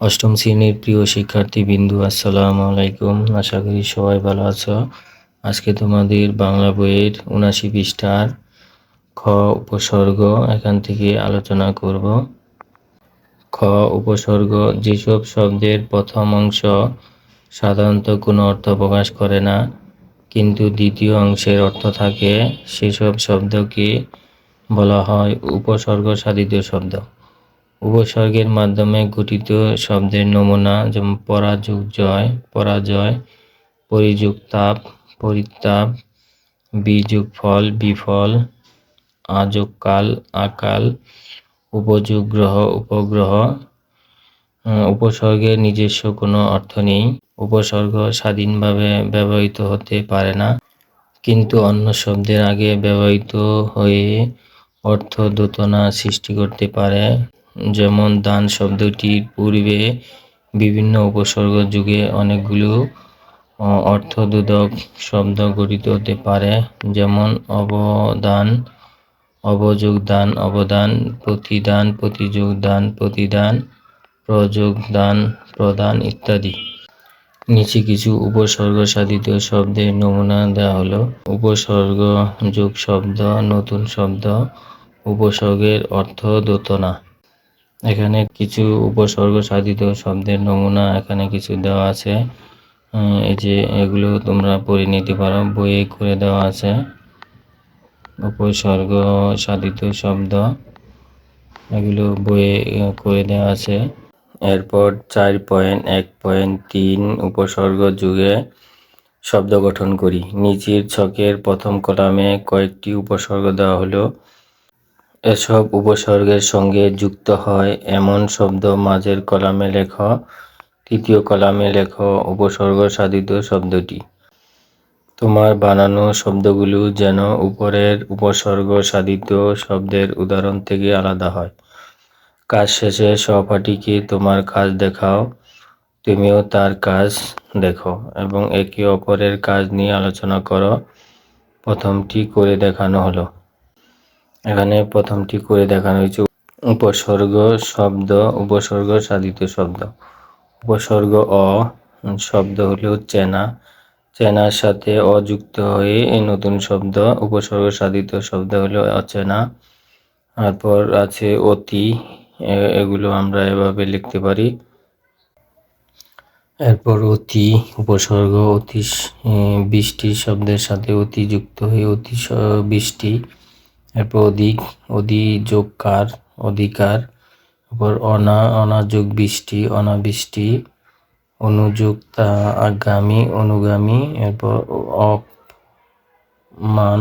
অষ্টম শ্রেণীর প্রিয় শিক্ষার্থীবৃন্দু, আসসালামু আলাইকুম। আশা করি সবাই ভালো আছো। আজকে তোমাদের বাংলা বইয়ের ৭৯ পৃষ্ঠার খ উপসর্গ এখান থেকে আলোচনা করব। খ উপসর্গ যেসব শব্দের প্রথম অংশ সাধারণত কোনো অর্থ প্রকাশ করে না কিন্তু দ্বিতীয় অংশের অর্থ থাকে, সেসব শব্দকে বলা হয় উপসর্গ সাধিত শব্দ। উপসর্গের মাধ্যমে গঠিত শব্দের নমুনা যেমন পরাজয়, পরিযোগ তাপ, পরিতাপ, বিযোগ ফল, বিফল, আযোগ কাল, আকাল, উপযোগ গ্রহ, উপগ্রহ। উপসর্গের নিজস্ব কোনো অর্থ নেই। উপসর্গ স্বাধীনভাবে ব্যবহৃত হতে পারে না, কিন্তু অন্য শব্দের আগে ব্যবহৃত হয়ে অর্থ দ্যোতনা সৃষ্টি করতে পারে। যেমন দান শব্দটির পূর্বে বিভিন্ন উপসর্গ যুগে অনেকগুলো অর্থবোধক শব্দ গঠিত হতে পারে, যেমন অবদান, অবযোগ দান, অবদান, প্রতিদান, প্রতিযোগ দান, প্রতিদান, প্রযোগ দান, প্রদান ইত্যাদি। নিচে কিছু উপসর্গ সাধিত শব্দের নমুনা দেওয়া হলো। উপসর্গ যোগ শব্দ, নতুন শব্দ, উপসর্গের অর্থ দ্যোতনা। এখানে কিছু উপসর্গ সাধিত শব্দের নমুনা এখানে কিছু দেওয়া আছে। এই যে এগুলো তোমরা পড়ে নিতে পারো, বইয়ে করে দেওয়া আছে। উপসর্গ সাধিত শব্দ এগুলো বইয়ে করে দেওয়া আছে। এরপর 4.1.3 উপসর্গ যুগে শব্দ গঠন করি। নিচের ছকের প্রথম কলামে কয়েকটি উপসর্গ দেওয়া হলো। এসব উপসর্গের সঙ্গে যুক্ত হয় এমন শব্দ মাঝের কলামে লেখো। তৃতীয় কলামে লেখো উপসর্গ সাধিত শব্দটি। তোমার বানানো শব্দগুলো যেন উপরের উপসর্গ সাধিত শব্দের উদাহরণ থেকে আলাদা হয়। কাজ শেষে সহপাঠীকে তোমার কাজ দেখাও, তুমিও তার কাজ দেখো এবং একে অপরের কাজ নিয়ে আলোচনা করো। প্রথমটি করে দেখানো হলো। এখানে প্রথমটি করে দেখানো হয়েছে উপসর্গ শব্দ, উপসর্গ সাধিত শব্দ। উপসর্গ অ শব্দ হলো চেনা, চেনার সাথে অযুক্ত হয়ে এই নতুন শব্দ। উপসর্গ সাধিত শব্দ হলো অচেনা। তারপর আছে অতি, এগুলো আমরা এভাবে লিখতে পারি। এরপর অতি উপসর্গ অতি, বৃষ্টি শব্দের সাথে অতি যুক্ত হয়ে অতি বৃষ্টি। এরপর অধিক, অধিযোগ কার, অধিকার। এরপর অনাযোগ বৃষ্টি, অনাবৃষ্টি। অনুযোগ আগামী, অনুগামী। এরপর অপমান,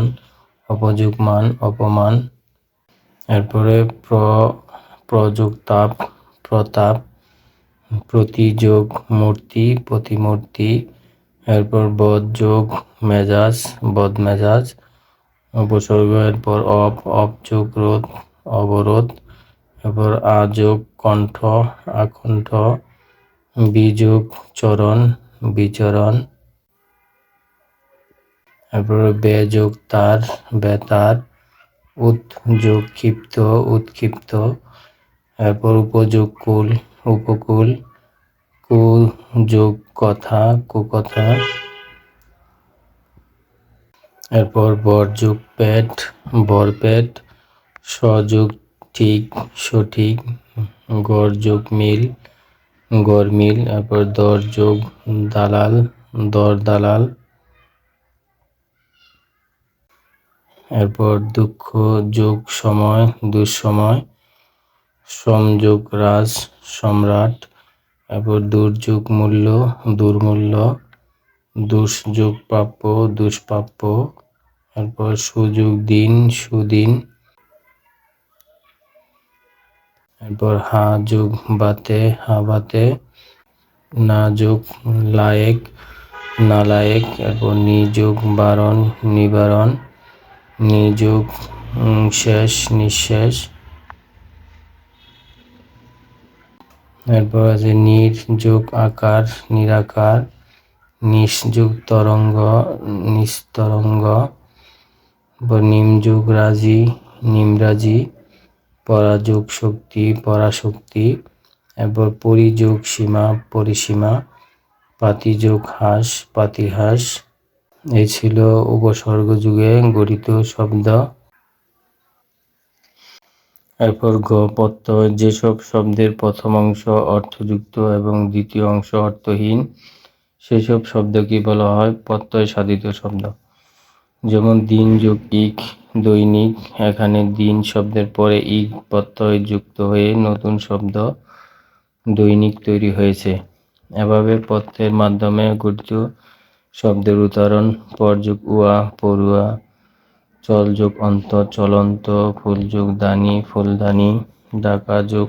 অপযোগ মান, অপমান। এরপরে প্রযোগ তাপ, প্রতাপ। প্রতিযোগ মূর্তি, প্রতিমূর্তি। এরপর বদযোগ মেজাজ, বদমেজাজ। উপসর্গ এরপর অপযোগ রোধ, অবরোধ। এরপর আযোগ কণ্ঠ, আকণ্ঠ। বিযোগ চরণ, বিচরণ। এরপর বেযোগ তার, বেতার। উৎযোগ ক্ষিপ্ত, উৎক্ষিপ্ত। এরপর উপযোগ কুল, উপকূল। কুযোগ কথা, কুকথা। এরপর বরযোগ পেট, বরপেট। সযোগ ঠিক, সঠিক। গড়যোগ মিল, গড়মিল। এরপর দরযোগ দালাল, দর দালাল। এরপর দুঃখ যোগ সময়, দুঃসময়। সমযোগ রাজ, সম্রাট। এরপর দুর্যোগ মূল্য, দুর্মূল্য। দুষ্যোগ প্রাপ্য, দুষ্প্রাপ্য। এরপর সুযোগ দিন, সুদিন। এরপর হা যোগ বাতে, হাবাতে। না যোগ লায়েক, নালায়েক। এরপর নিযোগ বারণ, নিবারণ। নিযোগ শেষ, নিঃশেষ। এরপর আছে নির্যোগ আকার, নিরাকার। নিঃযোগ তরঙ্গ, নিস্তরঙ্গ। নিমযোগ রাজি, নিমরাজি। পরাযোগ শক্তি, পরাশক্তি। এরপর পরিযোগ সীমা, পরিসীমা, পাতিযোগ হাঁস, পাতিহাঁস। এই ছিল উপসর্গ যুগে গঠিত শব্দ। এরপর গ প্রত্যয়, যেসব শব্দের প্রথম অংশ অর্থযুক্ত এবং দ্বিতীয় অংশ অর্থহীন সেসব শব্দকে বলা হয় প্রত্যয় সাধিত শব্দ। যেমন দিন যোগ ইক, দৈনিক। এখানে দিন শব্দের পরে ইক প্রত্যয় যুক্ত হয়ে নতুন শব্দ দৈনিক তৈরি হয়েছে। এভাবে প্রত্যয়ের মাধ্যমে গঠিত শব্দের উদাহরণ: পর যোগ উয়া, পড়ুয়া; চল যোগ অন্ত, চলন্ত; ফুল যোগ দানি, ফুলদানি; ডাকা যোগ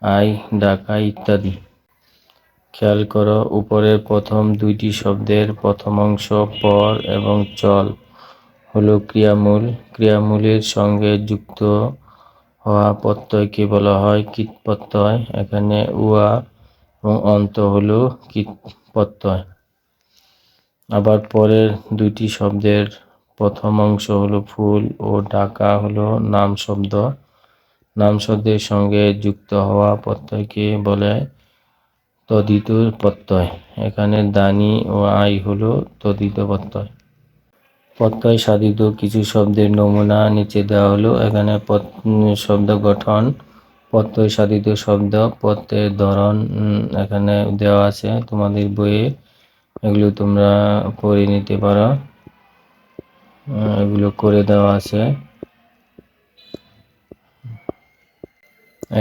আই, ডাকাই ইত্যাদি। খেয়াল করো, উপরের প্রথম দুইটি শব্দের প্রথম অংশ পর এবং চল হলো ক্রিয়ামূল। ক্রিয়ামূলের সঙ্গে যুক্ত হওয়া প্রত্যয়কে বলা হয় কৃৎ প্রত্যয়। এখানে উয়া এবং অন্ত হলো কৃৎ প্রত্যয়। আবার পরের দুইটি শব্দের প্রথম অংশ হলো ফুল ও ডাকা হলো নাম শব্দ। নাম শব্দের সঙ্গে যুক্ত হওয়া প্রত্যয়কে বলে তদ্ধিত প্রত্যয়। এখানে দানি ও আই হলো তদ্ধিত প্রত্যয়। প্রত্যয় সাধিত কিছু শব্দের নমুনা নিচে দেওয়া হলো। এখানে শব্দ গঠন, প্রত্যয় সাধিত শব্দ, প্রত্যয়ের ধরন এখানে দেওয়া আছে তোমাদের বইয়ে, এগুলো তোমরা পড়ে নিতে পারো, এগুলো করে দেওয়া আছে।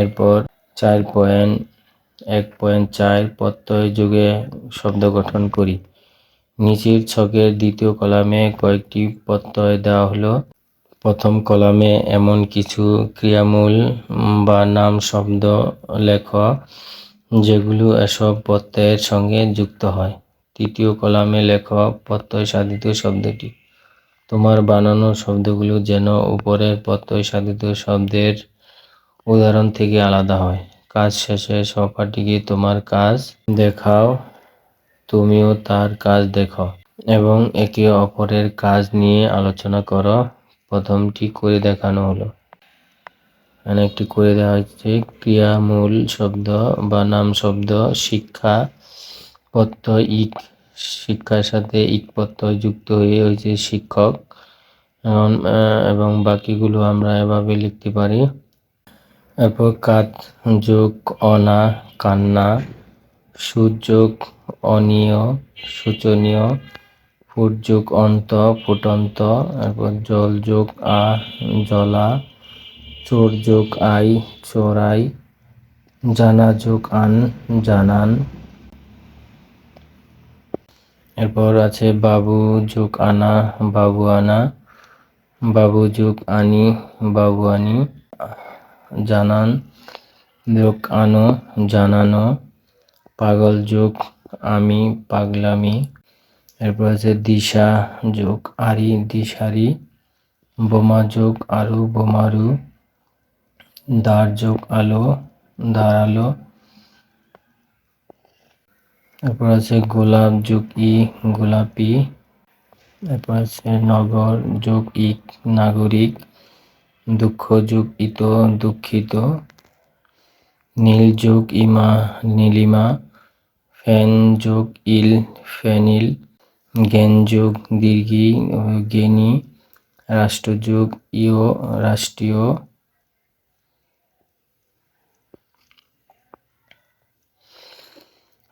এরপর 4.1.4 প্রত্যয় যুগে শব্দ গঠন করি। নিচের ছকের দ্বিতীয় কলামে কয়েকটি প্রত্যয় দেওয়া হলো। প্রথম কলামে এমন কিছু ক্রিয়ামূল বা নাম শব্দ লেখ যেগুলো এসব প্রত্যয়ের সঙ্গে যুক্ত হয়। তৃতীয় কলামে লেখ প্রত্যয় সাধিত শব্দটি। তোমার বানানো শব্দগুলো যেন উপরের প্রত্যয় সাধিত শব্দের উদাহরণ থেকে আলাদা হয়। কাজ শেষে সহপাঠীকে তোমার কাজ দেখাও, তুমিও তার কাজ দেখো এবং একে অপরের কাজ নিয়ে আলোচনা করো। প্রথমটি করে দেখানো হলো। এখানে একটি করে দেওয়া হচ্ছে ক্রিয়ামূল শব্দ বা নাম শব্দ শিক্ষা, প্রত্যয় ইক, শিক্ষার সাথে ইক প্রত্যয় যুক্ত হয়ে হয়েছে শিক্ষক। এবং বাকিগুলো আমরা এভাবে লিখতে পারি। এরপর কাত যোগ অনা, কান্না; সুদ যোগ অনীয়, শোচনীয়; ফুট যোগ অন্ত, ফুটন্ত; এরপর জল যোগ আ, জলা; চোর যোগ আই, চোরাই; জানা যোগ আন, জানান। এরপর আছে বাবু যোগ আনা, বাবুয়ানা; বাবু যোগ আনি, বাবুয়ানি; জানান যোগ আনো, জানানো; পাগল যোগ আমি, পাগলামি। এরপর আছে দিশা যোগ আরি, দিশারি; বোমা যোগ আরু, বোমারু; দাঁড় যোগ আলো, দাঁড়ালো। এরপর আছে গোলাপ যোগ ই, গোলাপি; এরপর আছে নগর যোগ ইক, নাগরিক; দুঃখ যোগ ইত, দুঃখিত; নীল যোগ ইমা, নীলিমা; ফ্যান যোগ ইল, ফেনিল; জ্ঞান যোগ দীর্ঘি, জ্ঞানী; রাষ্ট্র যোগ ইয়, রাষ্ট্রীয়।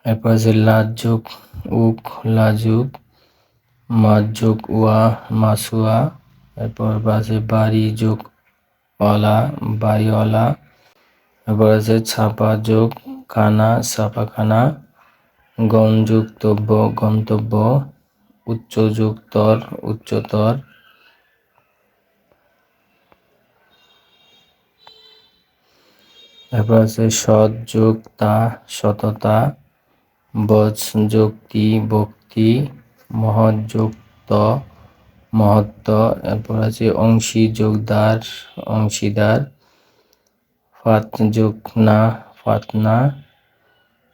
এরপর আছে লাজ যোগ উক, লাজুক; মাছ যোগ উয়া, মাছুয়া; এরপর আছে বাড়ি যোগ অলা, বাড়িওয়ালা; এরপর আছে ছাপা যোগ খানা, ছাপাখানা; গণ যোগ তব্য, গন্তব্য; উচ্চ যোগ তর, উচ্চতর; এরপর আছে সৎ যোগ তা, সততা; বজ যোগ তি, ভক্তি; মহৎ যোগ ত, মহত্ব; এরপর আছে অংশী যোগ দার, অংশীদার; ফাত যোগ না, ফাতনা;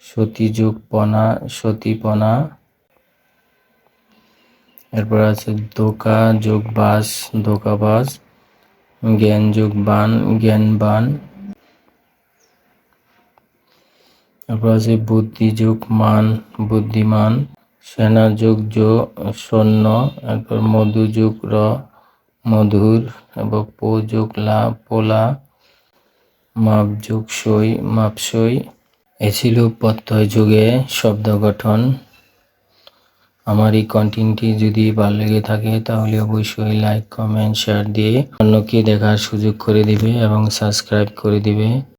সতী যোগ পনা, সতীপনা; এরপর আছে ধোকা যোগ বাস, ধোকাবাজ; জ্ঞান যোগ বান, জ্ঞানবান; তারপর আছে বুদ্ধি যোগ মান বুদ্ধিমান, সেনা যোগ সৈন্য, তারপর মধু যোগ মধুর, এবং পো যোগ লা পোলা, মাপ যোগ সই মাপসই। এ ছিল প্রত্যয় যুগে শব্দ গঠন। আমার এই কন্টেন্টটি যদি ভালো লেগে থাকে তাহলে অবশ্যই লাইক, কমেন্ট, শেয়ার দিয়ে অন্যকে দেখার সুযোগ করে দিবে এবং সাবস্ক্রাইব করে দিবে।